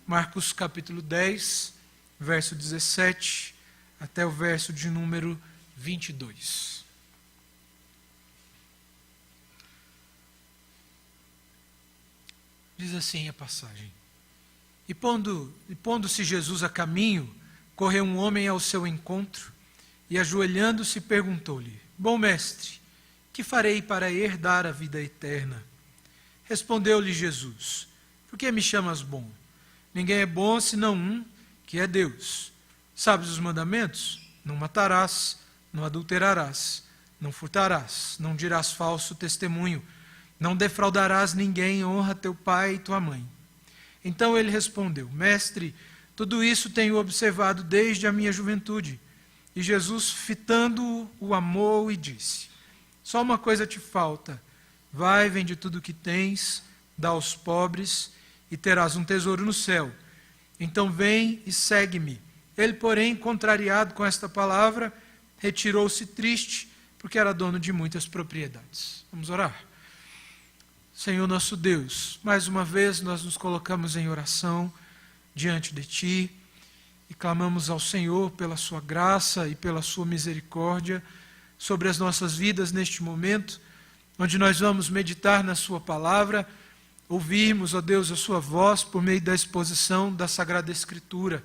Marcos capítulo 10, verso 17, até o verso de número 22. Diz assim a passagem. E pondo-se Jesus a caminho, correu um homem ao seu encontro, e ajoelhando-se perguntou-lhe: Bom mestre, que farei para herdar a vida eterna? Respondeu-lhe Jesus: Por que me chamas bom? Ninguém é bom senão um, que é Deus. Sabes os mandamentos? Não matarás, não adulterarás, não furtarás, não dirás falso testemunho, não defraudarás ninguém, honra teu pai e tua mãe. Então ele respondeu: Mestre, tudo isso tenho observado desde a minha juventude. E Jesus, fitando-o, o amou e disse: Só uma coisa te falta. Vai, vende tudo o que tens, dá aos pobres, e terás um tesouro no céu. Então vem e segue-me. Ele, porém, contrariado com esta palavra, retirou-se triste, porque era dono de muitas propriedades. Vamos orar. Senhor nosso Deus, mais uma vez nós nos colocamos em oração diante de Ti e clamamos ao Senhor pela Sua graça e pela Sua misericórdia sobre as nossas vidas neste momento, onde nós vamos meditar na Sua palavra, ouvirmos, ó Deus, a Sua voz por meio da exposição da Sagrada Escritura.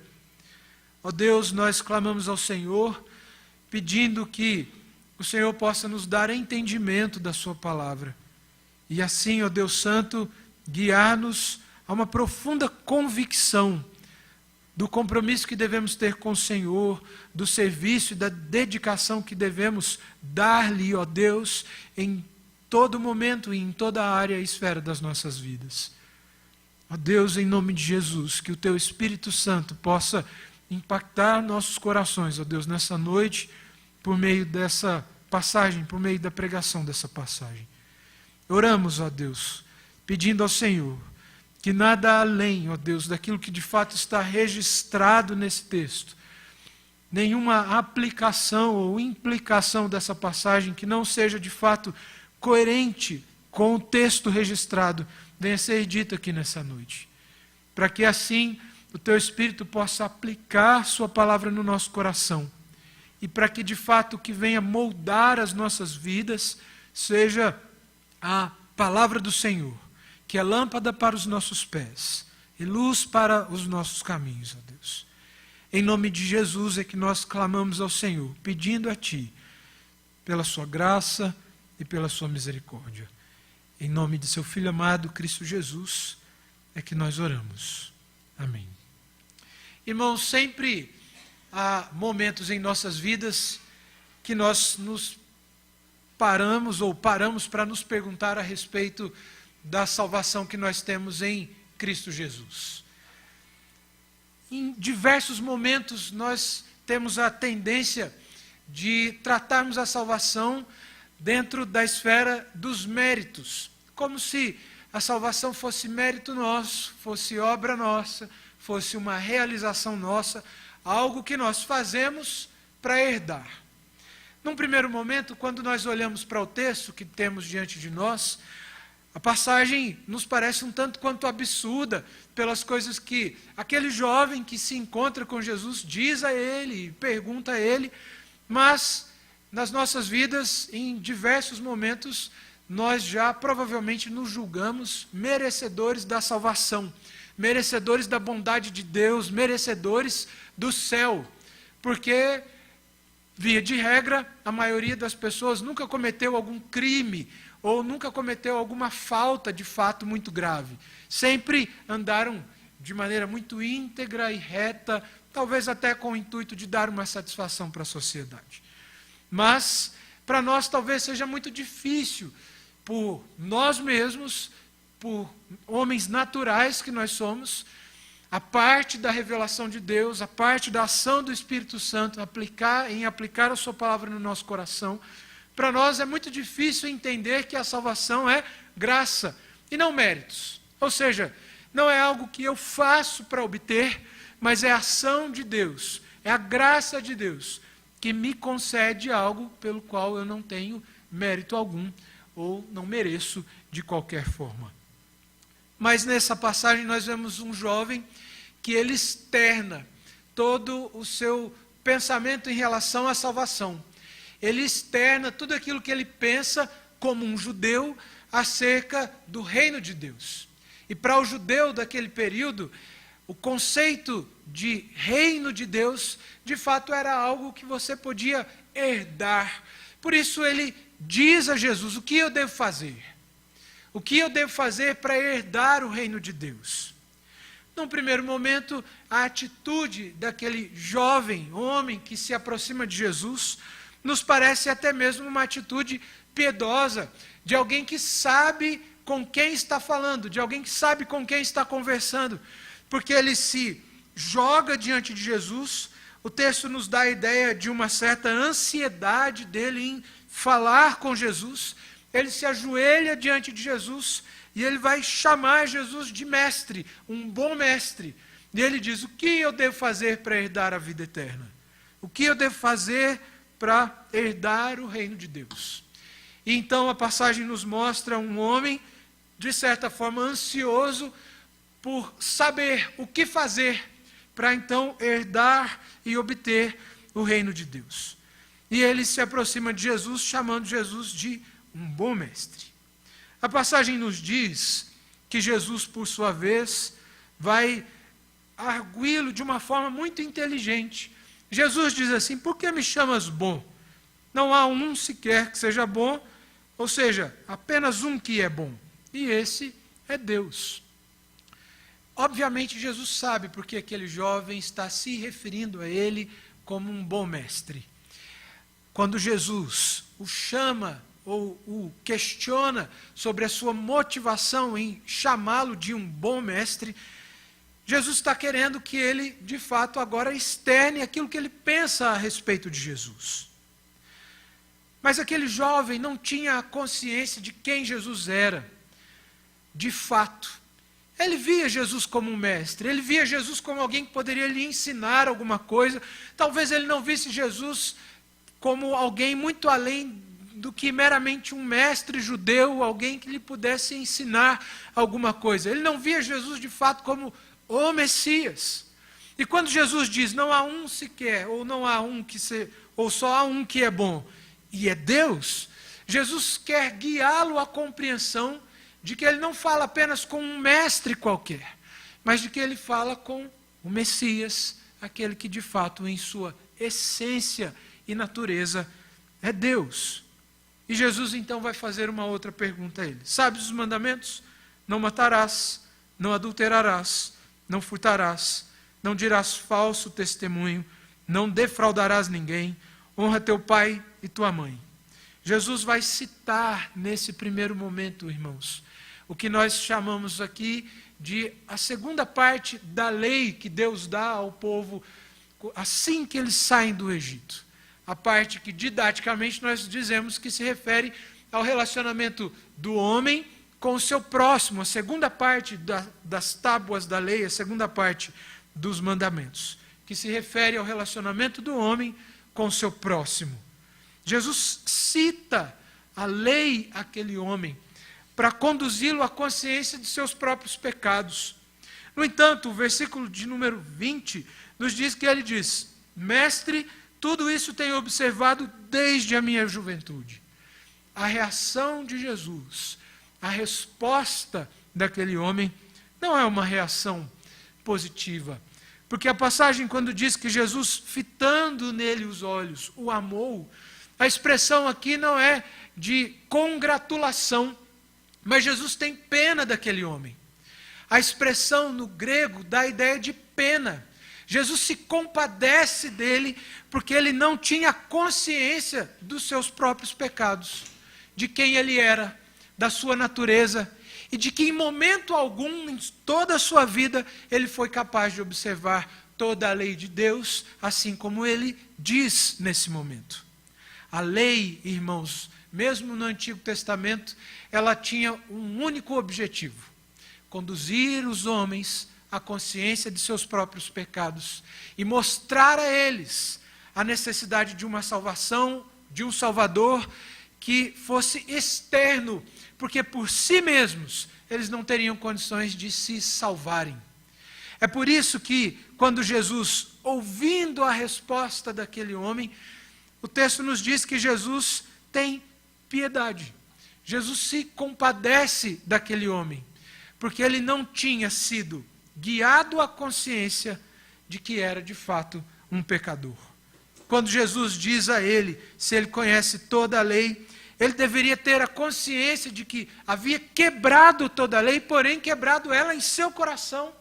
Ó Deus, nós clamamos ao Senhor, pedindo que o Senhor possa nos dar entendimento da Sua palavra. E assim, ó Deus Santo, guiar-nos a uma profunda convicção do compromisso que devemos ter com o Senhor, do serviço e da dedicação que devemos dar-lhe, ó Deus, em todo momento e em toda a área e esfera das nossas vidas. Ó Deus, em nome de Jesus, que o Teu Espírito Santo possa impactar nossos corações, ó Deus, nessa noite, por meio dessa passagem, por meio da pregação dessa passagem. Oramos, ó Deus, pedindo ao Senhor que nada além, ó Deus, daquilo que de fato está registrado nesse texto, nenhuma aplicação ou implicação dessa passagem que não seja de fato coerente com o texto registrado, venha ser dito aqui nessa noite. Para que assim o Teu Espírito possa aplicar Sua palavra no nosso coração e para que de fato o que venha moldar as nossas vidas seja a palavra do Senhor, que é lâmpada para os nossos pés e luz para os nossos caminhos, ó Deus. Em nome de Jesus é que nós clamamos ao Senhor, pedindo a Ti, pela Sua graça e pela Sua misericórdia. Em nome de Seu Filho amado, Cristo Jesus, é que nós oramos. Amém. Irmãos, sempre há momentos em nossas vidas que nós nos paramos para nos perguntar a respeito da salvação que nós temos em Cristo Jesus. Em diversos momentos nós temos a tendência de tratarmos a salvação dentro da esfera dos méritos, como se a salvação fosse mérito nosso, fosse obra nossa, fosse uma realização nossa, algo que nós fazemos para herdar. Num primeiro momento, quando nós olhamos para o texto que temos diante de nós, a passagem nos parece um tanto quanto absurda pelas coisas que aquele jovem que se encontra com Jesus diz a ele, pergunta a ele, mas nas nossas vidas, em diversos momentos, nós já provavelmente nos julgamos merecedores da salvação, merecedores da bondade de Deus, merecedores do céu, porque via de regra, a maioria das pessoas nunca cometeu algum crime ou nunca cometeu alguma falta de fato muito grave. Sempre andaram de maneira muito íntegra e reta, talvez até com o intuito de dar uma satisfação para a sociedade. Mas, para nós talvez seja muito difícil, por nós mesmos, por homens naturais que nós somos, a parte da revelação de Deus, a parte da ação do Espírito Santo, em aplicar a Sua palavra no nosso coração, para nós é muito difícil entender que a salvação é graça e não méritos. Ou seja, não é algo que eu faço para obter, mas é a ação de Deus, é a graça de Deus que me concede algo pelo qual eu não tenho mérito algum ou não mereço de qualquer forma. Mas nessa passagem nós vemos um jovem que ele externa todo o seu pensamento em relação à salvação. Ele externa tudo aquilo que ele pensa como um judeu acerca do reino de Deus. E para o judeu daquele período, o conceito de reino de Deus, de fato, era algo que você podia herdar. Por isso ele diz a Jesus: o que eu devo fazer? O que eu devo fazer para herdar o reino de Deus? Num primeiro momento, a atitude daquele jovem homem que se aproxima de Jesus nos parece até mesmo uma atitude piedosa, de alguém que sabe com quem está falando, de alguém que sabe com quem está conversando, porque ele se joga diante de Jesus. O texto nos dá a ideia de uma certa ansiedade dele em falar com Jesus. Ele se ajoelha diante de Jesus e ele vai chamar Jesus de mestre, um bom mestre. E ele diz: o que eu devo fazer para herdar a vida eterna? O que eu devo fazer para herdar o reino de Deus? E então a passagem nos mostra um homem, de certa forma, ansioso por saber o que fazer para então herdar e obter o reino de Deus. E ele se aproxima de Jesus, chamando Jesus de um bom mestre. A passagem nos diz que Jesus, por sua vez, vai arguí-lo de uma forma muito inteligente. Jesus diz assim: por que me chamas bom? Não há um sequer que seja bom, ou seja, apenas um que é bom, e esse é Deus. Obviamente Jesus sabe porque aquele jovem está se referindo a ele como um bom mestre. Quando Jesus o chama ou o questiona sobre a sua motivação em chamá-lo de um bom mestre, Jesus está querendo que ele, de fato, agora externe aquilo que ele pensa a respeito de Jesus. Mas aquele jovem não tinha a consciência de quem Jesus era, de fato. Ele via Jesus como um mestre, ele via Jesus como alguém que poderia lhe ensinar alguma coisa. Talvez ele não visse Jesus como alguém muito além do que meramente um mestre judeu, alguém que lhe pudesse ensinar alguma coisa. Ele não via Jesus de fato como o Messias. E quando Jesus diz: não há um sequer, ou não há um que ou só há um que é bom, e é Deus, Jesus quer guiá-lo à compreensão de que ele não fala apenas com um mestre qualquer, mas de que ele fala com o Messias, aquele que de fato em sua essência e natureza é Deus. E Jesus então vai fazer uma outra pergunta a ele: sabes os mandamentos? Não matarás, não adulterarás, não furtarás, não dirás falso testemunho, não defraudarás ninguém, honra teu pai e tua mãe. Jesus vai citar nesse primeiro momento, irmãos, o que nós chamamos aqui de a segunda parte da lei que Deus dá ao povo assim que eles saem do Egito. A parte que didaticamente nós dizemos que se refere ao relacionamento do homem com o seu próximo, a segunda parte das tábuas da lei, a segunda parte dos mandamentos, que se refere ao relacionamento do homem com o seu próximo. Jesus cita a lei àquele homem para conduzi-lo à consciência de seus próprios pecados. No entanto, o versículo de número 20 nos diz que ele diz: mestre, tudo isso tenho observado desde a minha juventude. A reação de Jesus, a resposta daquele homem, não é uma reação positiva. Porque a passagem, quando diz que Jesus, fitando nele os olhos, o amou, a expressão aqui não é de congratulação, mas Jesus tem pena daquele homem. A expressão no grego dá a ideia de pena. Jesus se compadece dele porque ele não tinha consciência dos seus próprios pecados, de quem ele era, da sua natureza, e de que em momento algum, em toda a sua vida, ele foi capaz de observar toda a lei de Deus, assim como ele diz nesse momento. A lei, irmãos, mesmo no Antigo Testamento, ela tinha um único objetivo: conduzir os homens à consciência de seus próprios pecados e mostrar a eles a necessidade de uma salvação, de um Salvador que fosse externo, porque por si mesmos eles não teriam condições de se salvarem. É por isso que, quando Jesus, ouvindo a resposta daquele homem, o texto nos diz que Jesus tem piedade. Jesus se compadece daquele homem, porque ele não tinha sido guiado à consciência de que era de fato um pecador. Quando Jesus diz a ele, se ele conhece toda a lei, ele deveria ter a consciência de que havia quebrado toda a lei, porém quebrado ela em seu coração.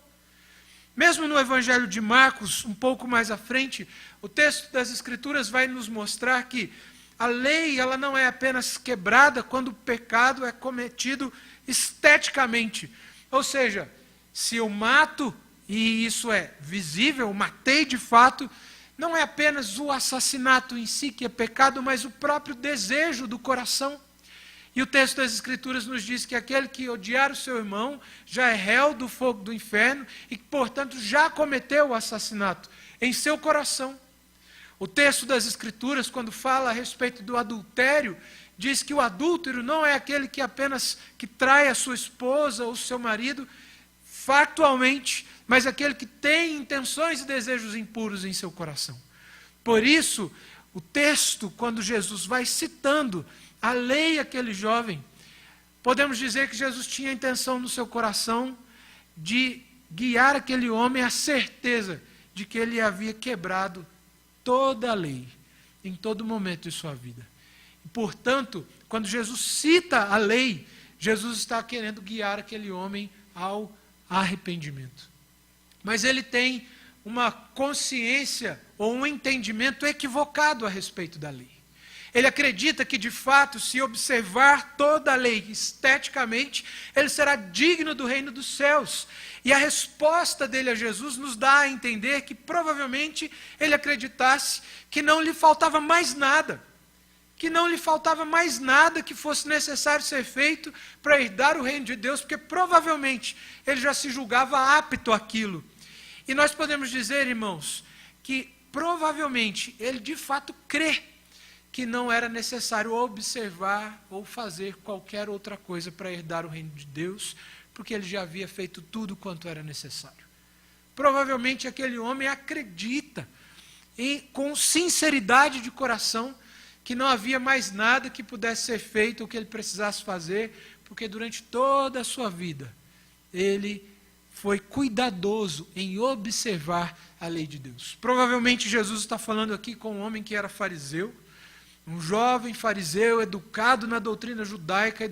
Mesmo no Evangelho de Marcos, um pouco mais à frente, o texto das Escrituras vai nos mostrar que a lei ela não é apenas quebrada quando o pecado é cometido esteticamente. Ou seja, se eu mato, e isso é visível, eu matei de fato, não é apenas o assassinato em si que é pecado, mas o próprio desejo do coração. E o texto das Escrituras nos diz que aquele que odiar o seu irmão já é réu do fogo do inferno e que, portanto, já cometeu o assassinato em seu coração. O texto das Escrituras, quando fala a respeito do adultério, diz que o adúltero não é aquele que apenas que trai a sua esposa ou seu marido factualmente, mas aquele que tem intenções e desejos impuros em seu coração. Por isso, o texto, quando Jesus vai citando a lei àquele jovem, podemos dizer que Jesus tinha a intenção no seu coração de guiar aquele homem à certeza de que ele havia quebrado toda a lei, em todo momento de sua vida. E, portanto, quando Jesus cita a lei, Jesus está querendo guiar aquele homem ao arrependimento. Mas ele tem uma consciência ou um entendimento equivocado a respeito da lei. Ele acredita que, de fato, se observar toda a lei esteticamente, ele será digno do reino dos céus. E a resposta dele a Jesus nos dá a entender que, provavelmente, ele acreditasse que não lhe faltava mais nada. Que não lhe faltava mais nada que fosse necessário ser feito para herdar o reino de Deus, porque, provavelmente, ele já se julgava apto àquilo. E nós podemos dizer, irmãos, que, provavelmente, ele, de fato, crê que não era necessário observar ou fazer qualquer outra coisa para herdar o reino de Deus, porque ele já havia feito tudo quanto era necessário. Provavelmente aquele homem acredita, com sinceridade de coração, que não havia mais nada que pudesse ser feito ou que ele precisasse fazer, porque durante toda a sua vida, ele foi cuidadoso em observar a lei de Deus. Provavelmente Jesus está falando aqui com um homem que era fariseu, um jovem fariseu educado na doutrina judaica,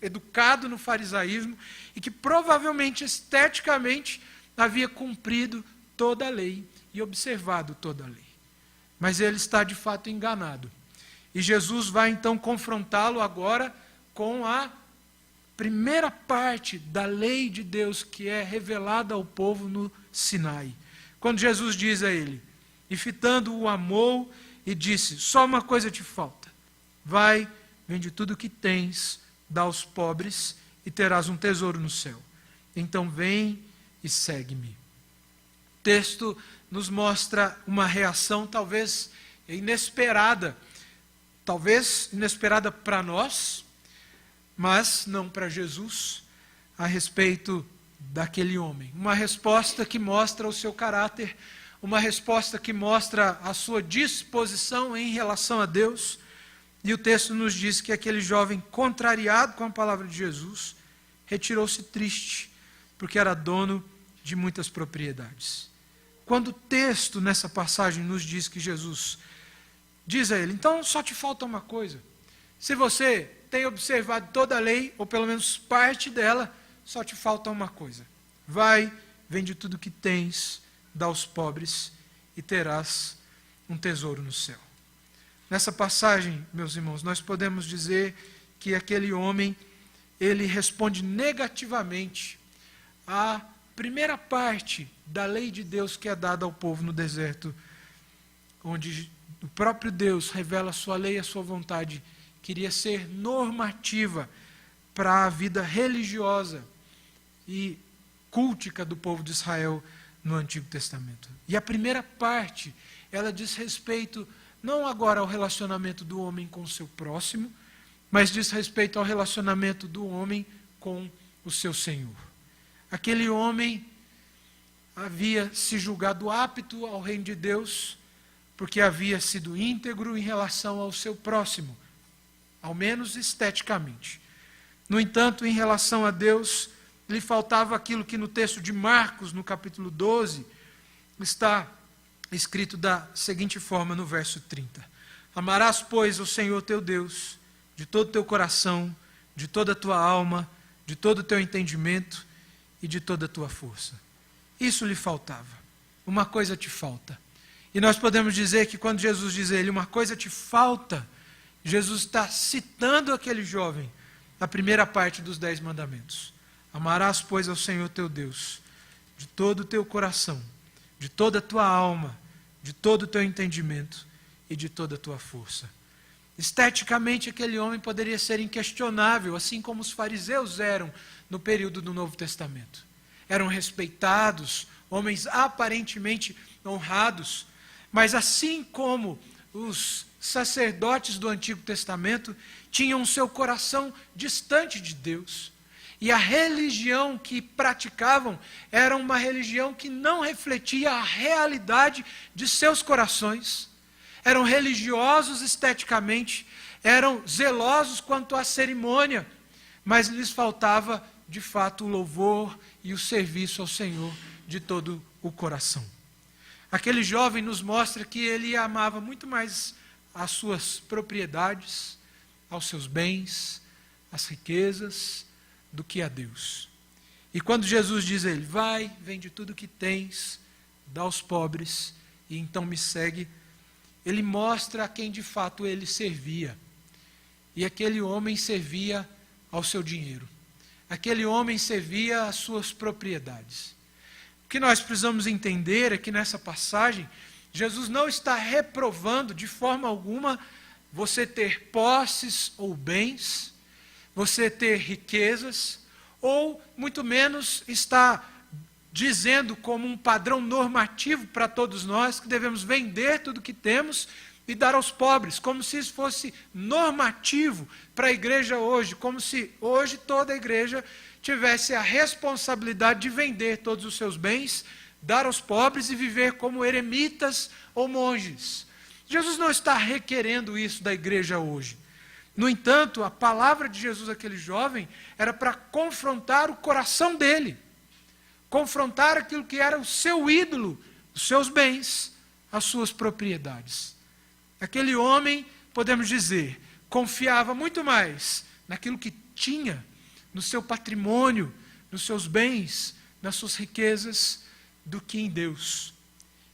educado no farisaísmo, e que provavelmente, esteticamente, havia cumprido toda a lei e observado toda a lei. Mas ele está de fato enganado. E Jesus vai então confrontá-lo agora com a primeira parte da lei de Deus que é revelada ao povo no Sinai. Quando Jesus diz a ele, e fitando o amou, e disse, só uma coisa te falta, vai, vende tudo o que tens, dá aos pobres, e terás um tesouro no céu. Então vem e segue-me. O texto nos mostra uma reação talvez inesperada para nós, mas não para Jesus, a respeito daquele homem. Uma resposta que mostra o seu caráter, uma resposta que mostra a sua disposição em relação a Deus. E o texto nos diz que aquele jovem, contrariado com a palavra de Jesus, retirou-se triste, porque era dono de muitas propriedades. Quando o texto, nessa passagem, nos diz que Jesus diz a ele, então só te falta uma coisa. Se você tem observado toda a lei, ou pelo menos parte dela, só te falta uma coisa. Vai, vende tudo o que tens, dá aos pobres, e terás um tesouro no céu. Nessa passagem, meus irmãos, nós podemos dizer que aquele homem, ele responde negativamente à primeira parte da lei de Deus que é dada ao povo no deserto, onde o próprio Deus revela a sua lei e a sua vontade, queria ser normativa para a vida religiosa e cultica do povo de Israel no Antigo Testamento. E a primeira parte, ela diz respeito não agora ao relacionamento do homem com o seu próximo, mas diz respeito ao relacionamento do homem com o seu Senhor. Aquele homem, havia se julgado apto ao reino de Deus, porque havia sido íntegro em relação ao seu próximo, ao menos esteticamente. No entanto, em relação a Deus, lhe faltava aquilo que no texto de Marcos, no capítulo 12, está escrito da seguinte forma no verso 30. Amarás, pois, o Senhor teu Deus, de todo o teu coração, de toda a tua alma, de todo o teu entendimento e de toda a tua força. Isso lhe faltava. Uma coisa te falta. E nós podemos dizer que quando Jesus diz a ele, uma coisa te falta, Jesus está citando aquele jovem, na primeira parte dos 10 mandamentos. Amarás, pois, ao Senhor teu Deus, de todo o teu coração, de toda a tua alma, de todo o teu entendimento e de toda a tua força. Esteticamente, aquele homem poderia ser inquestionável, assim como os fariseus eram no período do Novo Testamento. Eram respeitados, homens aparentemente honrados, mas assim como os sacerdotes do Antigo Testamento tinham seu coração distante de Deus. E a religião que praticavam era uma religião que não refletia a realidade de seus corações. Eram religiosos esteticamente, eram zelosos quanto à cerimônia, mas lhes faltava, de fato, o louvor e o serviço ao Senhor de todo o coração. Aquele jovem nos mostra que ele amava muito mais as suas propriedades, aos seus bens, as riquezas, do que a Deus. E quando Jesus diz a ele, vai, vende tudo que tens, dá aos pobres, e então me segue, ele mostra a quem de fato ele servia. E aquele homem servia ao seu dinheiro. Aquele homem servia às suas propriedades. O que nós precisamos entender é que nessa passagem, Jesus não está reprovando de forma alguma você ter posses ou bens, você ter riquezas, ou muito menos está dizendo como um padrão normativo para todos nós que devemos vender tudo que temos e dar aos pobres, como se isso fosse normativo para a igreja hoje, como se hoje toda a igreja tivesse a responsabilidade de vender todos os seus bens, dar aos pobres e viver como eremitas ou monges. Jesus não está requerendo isso da igreja hoje. No entanto, a palavra de Jesus àquele jovem era para confrontar o coração dele, confrontar aquilo que era o seu ídolo, os seus bens, as suas propriedades. Aquele homem, podemos dizer, confiava muito mais naquilo que tinha, no seu patrimônio, nos seus bens, nas suas riquezas, do que em Deus.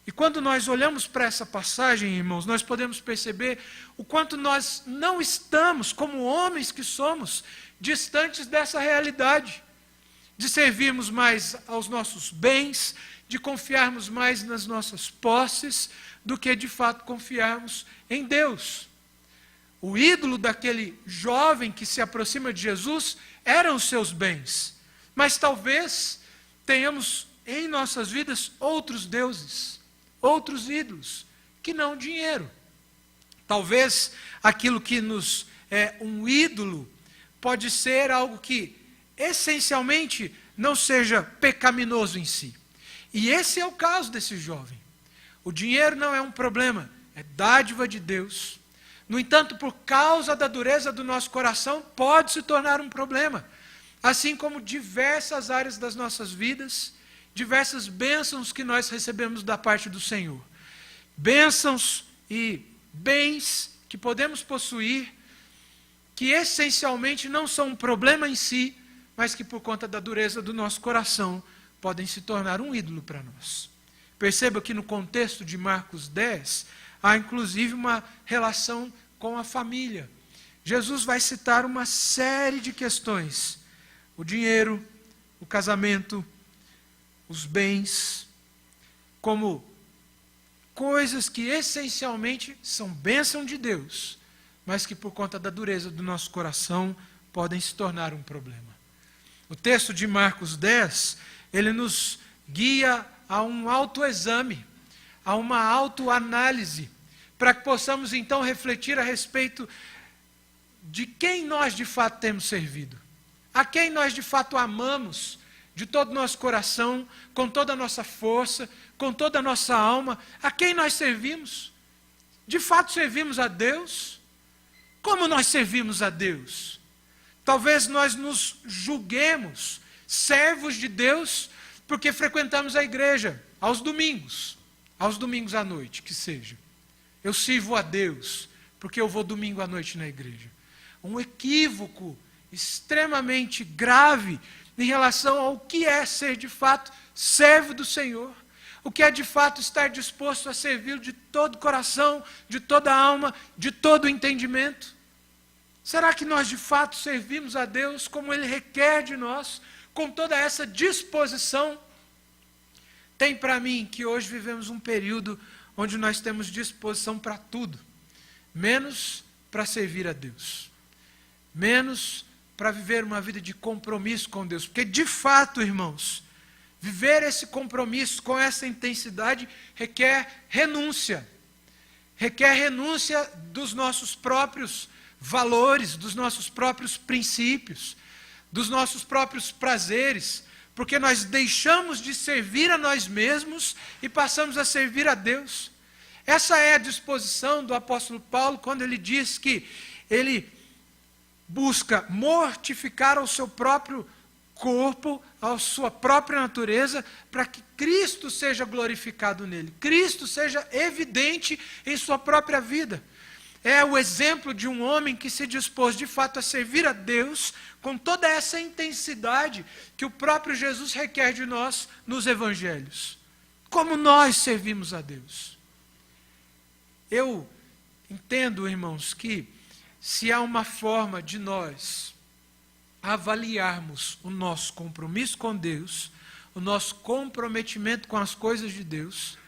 E quando nós olhamos para essa passagem, irmãos, nós podemos perceber o quanto nós não estamos, como homens que somos, distantes dessa realidade, de servirmos mais aos nossos bens, de confiarmos mais nas nossas posses, do que de fato confiarmos em Deus. O ídolo daquele jovem que se aproxima de Jesus eram os seus bens, mas talvez tenhamos em nossas vidas outros deuses, outros ídolos, que não o dinheiro. Talvez aquilo que nos é um ídolo pode ser algo que essencialmente não seja pecaminoso em si. E esse é o caso desse jovem. O dinheiro não é um problema, é dádiva de Deus. No entanto, por causa da dureza do nosso coração, pode se tornar um problema. Assim como diversas áreas das nossas vidas, diversas bênçãos que nós recebemos da parte do Senhor. Bênçãos e bens que podemos possuir, que essencialmente não são um problema em si, mas que por conta da dureza do nosso coração, podem se tornar um ídolo para nós. Perceba que no contexto de Marcos 10, há inclusive uma relação com a família. Jesus vai citar uma série de questões. O dinheiro, o casamento, os bens, como coisas que essencialmente são bênção de Deus, mas que por conta da dureza do nosso coração podem se tornar um problema. O texto de Marcos 10, ele nos guia a um autoexame, a uma autoanálise, para que possamos então refletir a respeito de quem nós de fato temos servido, a quem nós de fato amamos, de todo o nosso coração, com toda a nossa força, com toda a nossa alma. A quem nós servimos? De fato servimos a Deus? Como nós servimos a Deus? Talvez nós nos julguemos servos de Deus porque frequentamos a igreja aos domingos à noite, que seja. Eu sirvo a Deus porque eu vou domingo à noite na igreja. Um equívoco extremamente grave em relação ao que é ser de fato servo do Senhor, o que é de fato estar disposto a servi-lo de todo o coração, de toda a alma, de todo o entendimento. Será que nós de fato servimos a Deus como Ele requer de nós, com toda essa disposição? Tem para mim que hoje vivemos um período onde nós temos disposição para tudo, menos para servir a Deus, menos para viver uma vida de compromisso com Deus. Porque de fato, irmãos, viver esse compromisso com essa intensidade requer renúncia dos nossos próprios valores, dos nossos próprios princípios, dos nossos próprios prazeres, porque nós deixamos de servir a nós mesmos e passamos a servir a Deus. Essa é a disposição do apóstolo Paulo quando ele diz que ele busca mortificar ao seu próprio corpo, à sua própria natureza, para que Cristo seja glorificado nele, Cristo seja evidente em sua própria vida. É o exemplo de um homem que se dispôs de fato a servir a Deus com toda essa intensidade que o próprio Jesus requer de nós nos evangelhos. Como nós servimos a Deus? Eu entendo, irmãos, que se há uma forma de nós avaliarmos o nosso compromisso com Deus, o nosso comprometimento com as coisas de Deus,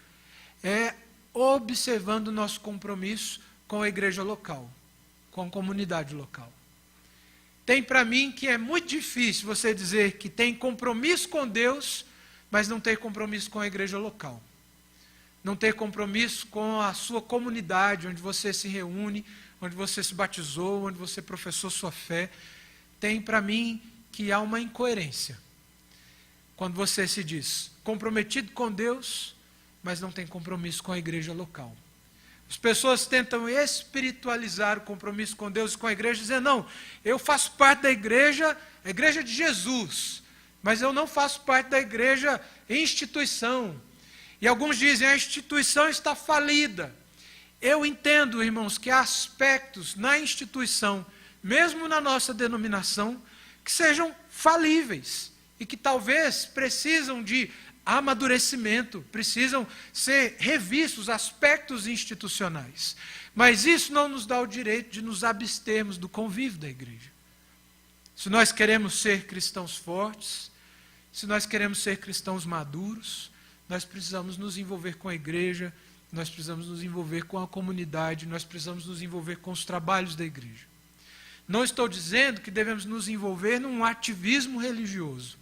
é observando o nosso compromisso com a igreja local, com a comunidade local. Tem para mim que é muito difícil você dizer que tem compromisso com Deus, mas não ter compromisso com a igreja local. Não ter compromisso com a sua comunidade, onde você se reúne, onde você se batizou, onde você professou sua fé. Tem para mim que há uma incoerência. Quando você se diz comprometido com Deus, mas não tem compromisso com a igreja local. As pessoas tentam espiritualizar o compromisso com Deus e com a igreja, dizendo, não, eu faço parte da igreja, a igreja de Jesus, mas eu não faço parte da igreja instituição. E alguns dizem, a instituição está falida. Eu entendo, irmãos, que há aspectos na instituição, mesmo na nossa denominação, que sejam falíveis e que talvez precisam de amadurecimento, precisam ser revistos aspectos institucionais. Mas isso não nos dá o direito de nos abstermos do convívio da igreja. Se nós queremos ser cristãos fortes, se nós queremos ser cristãos maduros, nós precisamos nos envolver com a igreja, nós precisamos nos envolver com a comunidade, nós precisamos nos envolver com os trabalhos da igreja. Não estou dizendo que devemos nos envolver num ativismo religioso,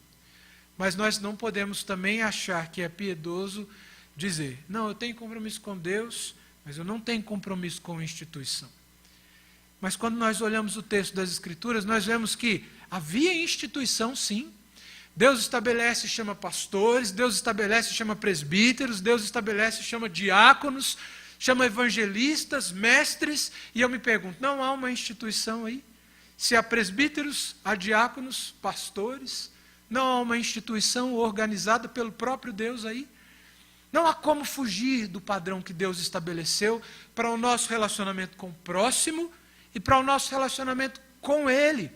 mas nós não podemos também achar que é piedoso dizer, não, eu tenho compromisso com Deus, mas eu não tenho compromisso com a instituição. Mas quando nós olhamos o texto das Escrituras, nós vemos que havia instituição, sim. Deus estabelece e chama pastores, Deus estabelece e chama presbíteros, Deus estabelece e chama diáconos, chama evangelistas, mestres, e eu me pergunto, não há uma instituição aí? Se há presbíteros, há diáconos, pastores, não há uma instituição organizada pelo próprio Deus aí? Não há como fugir do padrão que Deus estabeleceu para o nosso relacionamento com o próximo e para o nosso relacionamento com Ele.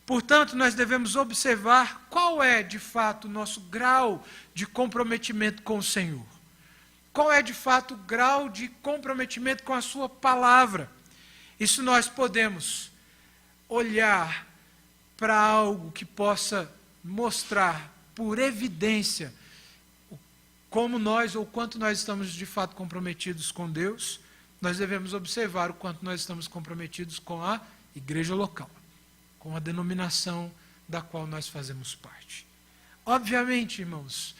Portanto, nós devemos observar qual é, de fato, o nosso grau de comprometimento com o Senhor. Qual é, de fato, o grau de comprometimento com a Sua palavra. Isso nós podemos olhar para algo que possa mostrar por evidência como nós ou quanto nós estamos de fato comprometidos com Deus. Nós devemos observar o quanto nós estamos comprometidos com a igreja local, com a denominação da qual nós fazemos parte. Obviamente, irmãos,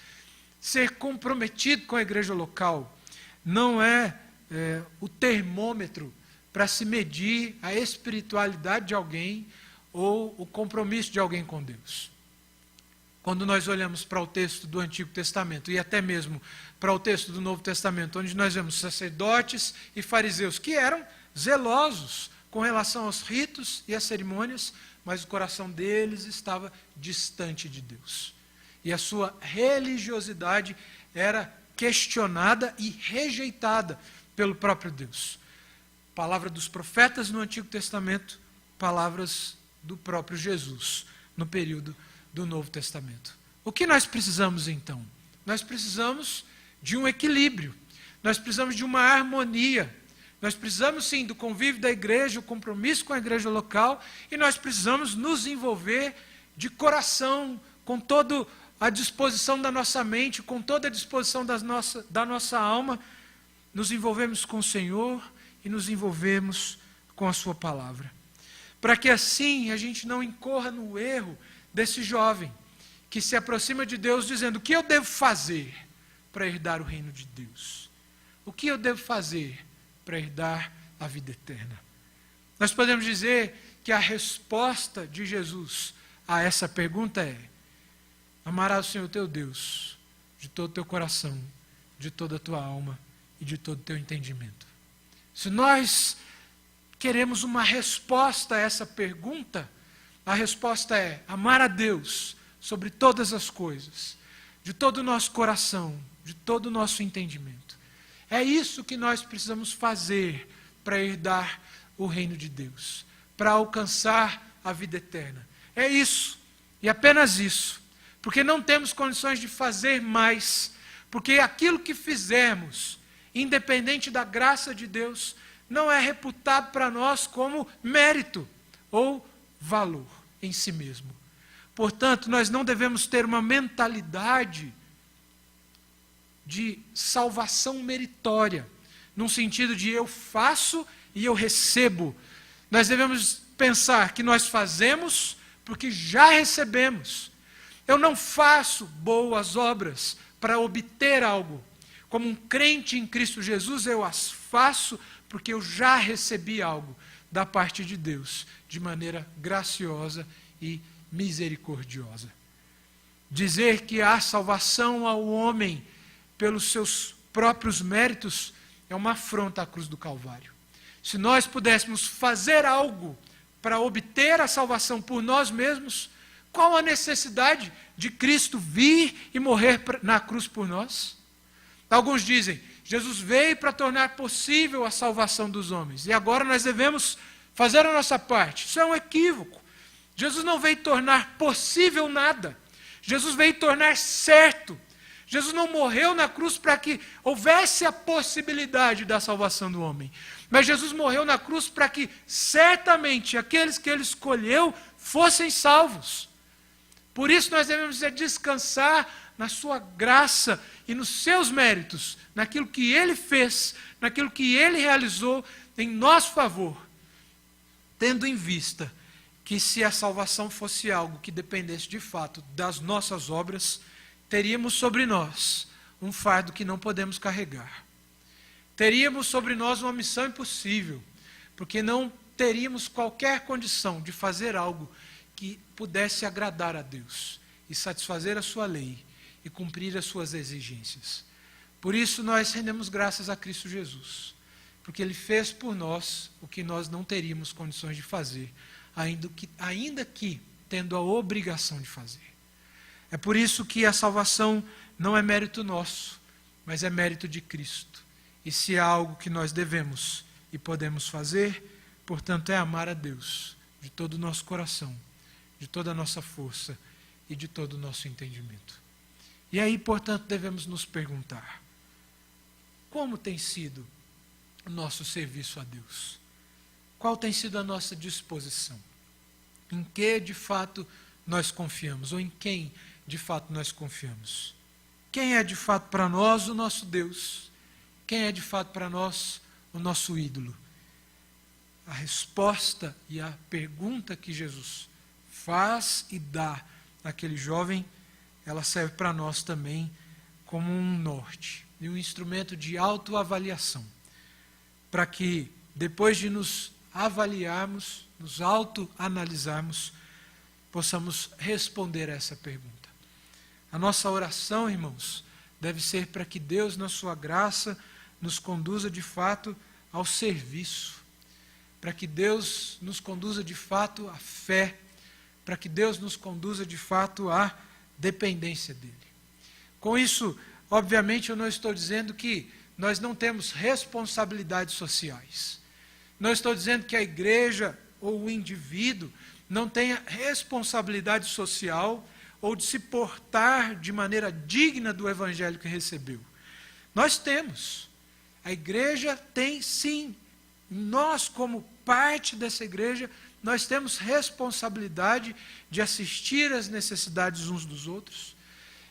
ser comprometido com a igreja local não é o termômetro para se medir a espiritualidade de alguém ou o compromisso de alguém com Deus. quando nós olhamos para o texto do Antigo Testamento e até mesmo para o texto do Novo Testamento, onde nós vemos sacerdotes e fariseus que eram zelosos com relação aos ritos e às cerimônias, mas o coração deles estava distante de Deus. E a sua religiosidade era questionada e rejeitada pelo próprio Deus. Palavra dos profetas no Antigo Testamento, palavras do próprio Jesus no período do Novo Testamento. O que nós precisamos então? Nós precisamos de um equilíbrio, nós precisamos de uma harmonia, nós precisamos sim do convívio da igreja, o compromisso com a igreja local, e nós precisamos nos envolver de coração, com toda a disposição da nossa mente, com toda a disposição da nossa alma, nos envolvemos com o Senhor e nos envolvemos com a sua palavra. Para que assim a gente não incorra no erro desse jovem que se aproxima de Deus dizendo: o que eu devo fazer para herdar o reino de Deus? O que eu devo fazer para herdar a vida eterna? Nós podemos dizer que a resposta de Jesus a essa pergunta é: amarás o Senhor teu Deus de todo o teu coração, de toda a tua alma e de todo o teu entendimento. Se nós queremos uma resposta a essa pergunta, a resposta é amar a Deus sobre todas as coisas, de todo o nosso coração, de todo o nosso entendimento. É isso que nós precisamos fazer para herdar o reino de Deus, para alcançar a vida eterna. É isso, e apenas isso, porque não temos condições de fazer mais, porque aquilo que fizermos, independente da graça de Deus, não é reputado para nós como mérito ou valor em si mesmo. Portanto, nós não devemos ter uma mentalidade de salvação meritória, num sentido de eu faço e eu recebo. Nós devemos pensar que nós fazemos porque já recebemos. Eu não faço boas obras para obter algo. Como um crente em Cristo Jesus, eu as faço porque eu já recebi algo da parte de Deus, de maneira graciosa e misericordiosa. Dizer que há salvação ao homem pelos seus próprios méritos é uma afronta à cruz do Calvário. Se nós pudéssemos fazer algo para obter a salvação por nós mesmos, qual a necessidade de Cristo vir e morrer na cruz por nós? Alguns dizem: Jesus veio para tornar possível a salvação dos homens, e agora nós devemos fazer a nossa parte. Isso é um equívoco. Jesus não veio tornar possível nada. Jesus veio tornar certo. Jesus não morreu na cruz para que houvesse a possibilidade da salvação do homem. Mas Jesus morreu na cruz para que certamente aqueles que ele escolheu fossem salvos. Por isso nós devemos descansar na sua graça e nos seus méritos, naquilo que ele fez, naquilo que ele realizou em nosso favor, tendo em vista que se a salvação fosse algo que dependesse de fato das nossas obras, teríamos sobre nós um fardo que não podemos carregar. Teríamos sobre nós uma missão impossível, porque não teríamos qualquer condição de fazer algo que pudesse agradar a Deus e satisfazer a sua lei e cumprir as suas exigências. Por isso nós rendemos graças a Cristo Jesus, porque Ele fez por nós o que nós não teríamos condições de fazer, ainda que tendo a obrigação de fazer. É por isso que a salvação não é mérito nosso, mas é mérito de Cristo. E se há algo que nós devemos e podemos fazer, portanto, é amar a Deus de todo o nosso coração, de toda a nossa força e de todo o nosso entendimento. E aí, portanto, devemos nos perguntar: como tem sido o nosso serviço a Deus? Qual tem sido a nossa disposição? Em que, de fato, nós confiamos? Ou em quem, de fato, nós confiamos? Quem é, de fato, para nós o nosso Deus? Quem é, de fato, para nós o nosso ídolo? A resposta e a pergunta que Jesus faz e dá àquele jovem, ela serve para nós também como um norte e um instrumento de autoavaliação, para que, depois de nos avaliarmos, nos autoanalisarmos, possamos responder a essa pergunta. A nossa oração, irmãos, deve ser para que Deus, na sua graça, nos conduza de fato ao serviço, para que Deus nos conduza de fato à fé, para que Deus nos conduza de fato à dependência dEle. Com isso, obviamente, eu não estou dizendo que nós não temos responsabilidades sociais. Não estou dizendo que a igreja ou o indivíduo não tenha responsabilidade social ou de se portar de maneira digna do evangelho que recebeu. Nós temos. A igreja tem sim. Nós, como parte dessa igreja, nós temos responsabilidade de assistir às necessidades uns dos outros,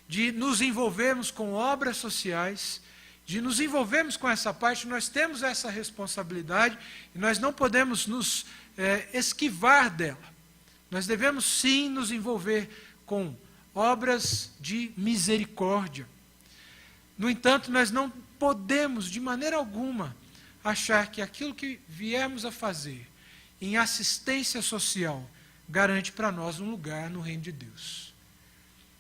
de nos envolvermos com obras sociais, de nos envolvermos com essa parte. Nós temos essa responsabilidade e nós não podemos nos esquivar dela. Nós devemos sim nos envolver com obras de misericórdia. No entanto, nós não podemos de maneira alguma achar que aquilo que viemos a fazer em assistência social garante para nós um lugar no reino de Deus.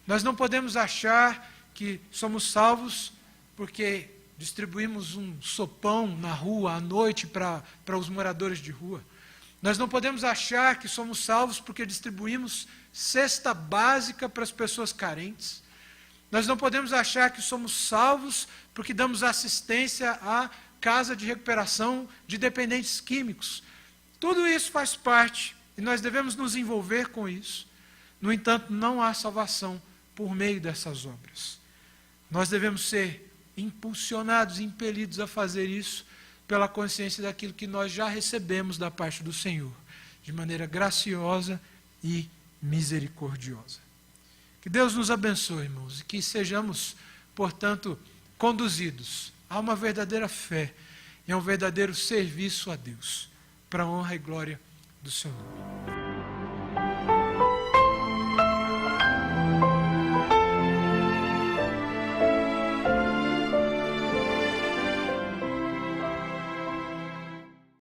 Nós não podemos achar que somos salvos porque distribuímos um sopão na rua à noite para os moradores de rua. Nós não podemos achar que somos salvos porque distribuímos cesta básica para as pessoas carentes. Nós não podemos achar que somos salvos porque damos assistência à casa de recuperação de dependentes químicos. Tudo isso faz parte e nós devemos nos envolver com isso. No entanto, não há salvação por meio dessas obras. Nós devemos ser impulsionados, impelidos a fazer isso pela consciência daquilo que nós já recebemos da parte do Senhor, de maneira graciosa e misericordiosa. Que Deus nos abençoe, irmãos, e que sejamos, portanto, conduzidos a uma verdadeira fé e a um verdadeiro serviço a Deus, para a honra e glória do seu nome.